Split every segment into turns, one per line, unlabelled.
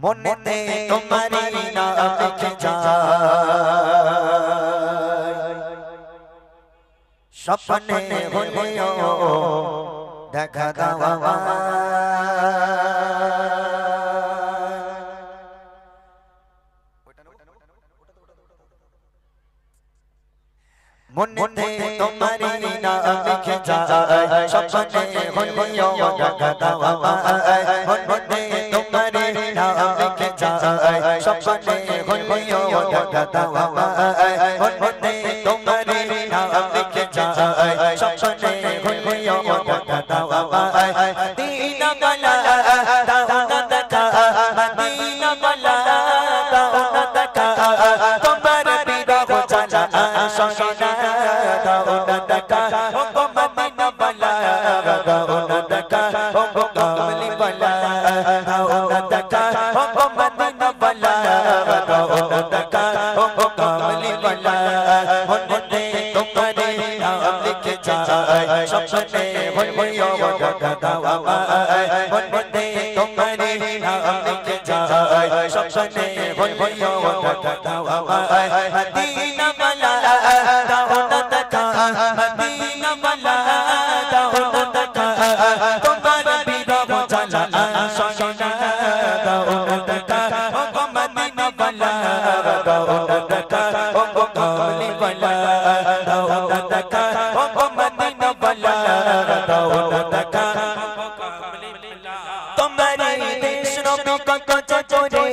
মনেতে তোমারি নাম লিখে যায় স্বপ্নে হলেও দেখা দাও মনেতে তোমারি নাম লিখে যায় স্বপ্নে হলেও দেখা দাও মনেতে তোমারি নাম লিখে যায় স্বপ্নে হলেও দেখা দাও মনেতে তোমারি নাম লিখে যায় স্বপ্নে হলেও দেখা দাও মদিনা বালা দাও না দেখা মদিনা বালা দাও না দেখা তোমার বিরহ জানা সঙ্গে দাও না দেখা ও মদিনা বালা দাও না দেখা ও কামলি বালা দাও না দেখা ও মদিনা বালা দাও না দেখা ও কামলি বালা মনেতে তোমারি নাম লিখে যায় স্বপ্নে হলেও দেখা দাও মনেতে তোমারি নাম লিখে যায় স্বপ্নে হলেও দেখা দাও মদিনা বালা দাও না দেখা মদিনা বালা দাও না দেখা তোমার বিরহ জানা সঙ্গে দাও না দেখা ও মদিনা বালা দাও না দেখা ও কামলি বালা দাও না দেখা ও মদিনা বালা দাও না দেখা তোমারি দেশ নবী কত চোরে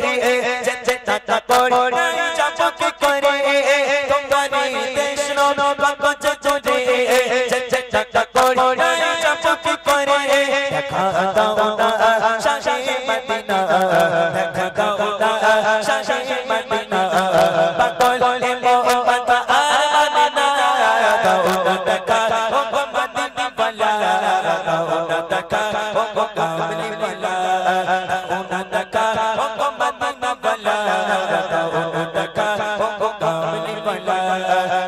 যেতে টাটা করে যাবো কি করে তোমারি দেশ নবী কত চোরে যেতে টাটা করে যাবো কি করে দেখা দাও না শাহে মদিনা দেখা দাও না শাহে মদিনা পাগলে মোহাম্মদ আমিনা দাও না দেখা ও মদিনা বালা দাও না দেখা ও কামলি বালা দাও না দেখা ও মদিনা বালা দাও না দেখা ও কামলি বালা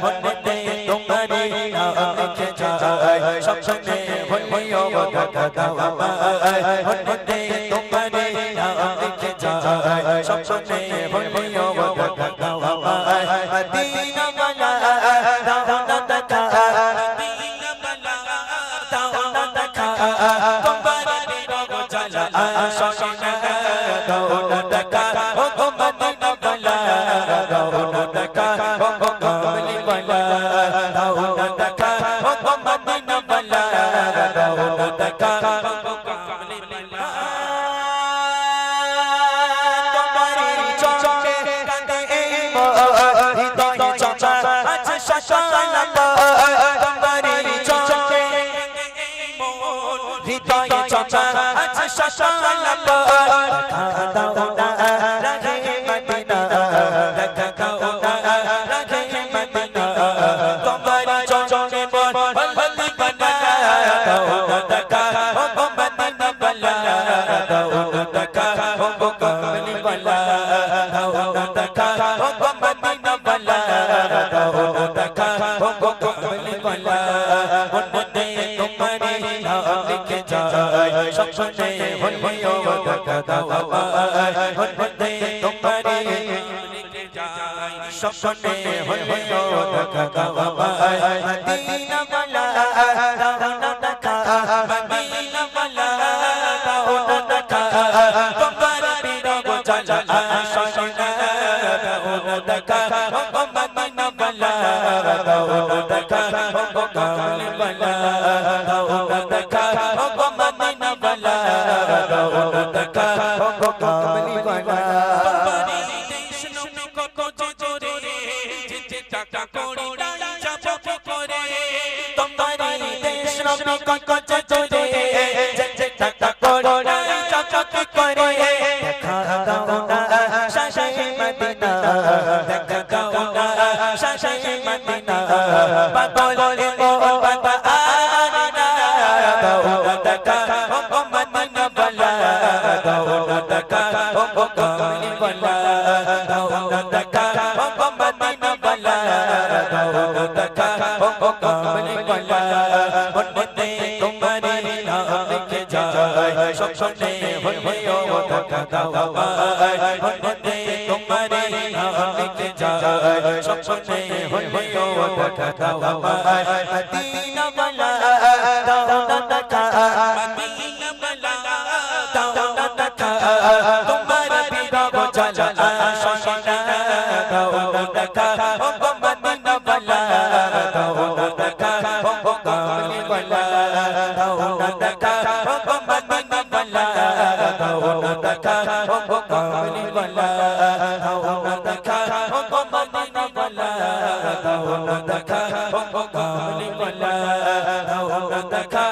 মনেতে তোমারি নাম লিখে যায় স্বপ্নে হলেও দেখা দাও মনেতে তোমারি নাম লিখে যায় স্বপ্নে হলেও দেখা দাও মদিনা বালা দাও না দেখা মদিনা বালা দাও না দেখা তোমার বিরহ জানা সঙ্গে দাও না দেখা ও মদিনা বালা দাও না দেখা ও কামলি বালা দাও না দেখা ও মদিনা বালা দাও না দেখা ও কামলি বালা তোমারি চোখে কাঁদে হৃদয় চোখা আছে শাশালা তোমারি চোখে হৃদয় চোখা আছে শাশালা দেখা দাও না রাগে মদিনা দেখা দাও না রাগে মদিনা তোমারি চোখে বলবলি বানা দাও না দেখা ও মদিনা বালা দাও না দেখা ও কামলি বালা দাও না দেখা ও মদিনা বালা দাও না দেখা ও কামলি বালা মনেতে তোমারি নাম লিখে যায় স্বপ্নে হলেও দেখা দাও মনেতে তোমারি লিখে যায় স্বপ্নে হলেও দেখা দাও মদিনা বালা দাও না দেখা মদিনা বালা দাও না দেখা তোমার বিরহ জানা সঙ্গে দাও না দেখা ও মদিনা বালা দাও না দেখা ও কামলি বালা দাও না দেখা ও মদিনা বালা দাও না দেখা ও কামলি বালা তোমারি দেশ নবী কত চোরে যেতে টাকা করে যাবো করে তোমারি দেশ নবী কত চোরে যেতে টাকা করে যাবো করে দেখা দাও না শাহে মদিনা দেখা দাও না শাহে মদিনা পাগলে মোহাম্মদ আমিনা দাও না দেখা ও মদিনা বালা দাও না দেখা ও কামলি বালা দাও না দেখা ও মদিনা বালা দাও না দেখা ও কামলি বালা মনেতে তোমারি নাম লিখে যায় স্বপ্নে হলেও দেখা দাও আমায় মনে তোমারে লিখে যায় স্বপ্নে হলেও দেখা দাও আমায় মদিনা বালা দাও না দেখা মদিনা বালা দাও না দেখা তোমার বিরহ জ্বালা আশিনা দাও না দেখা ও মদিনা বালা দাও না দেখা ও কামলি বালা দাও না দেখা ও মদিনা বালা দাও না দেখা ও কামলি বালা দাও না দেখা ও মদিনা বালা দাও না দেখা ও কামলি বালা দাও না দেখা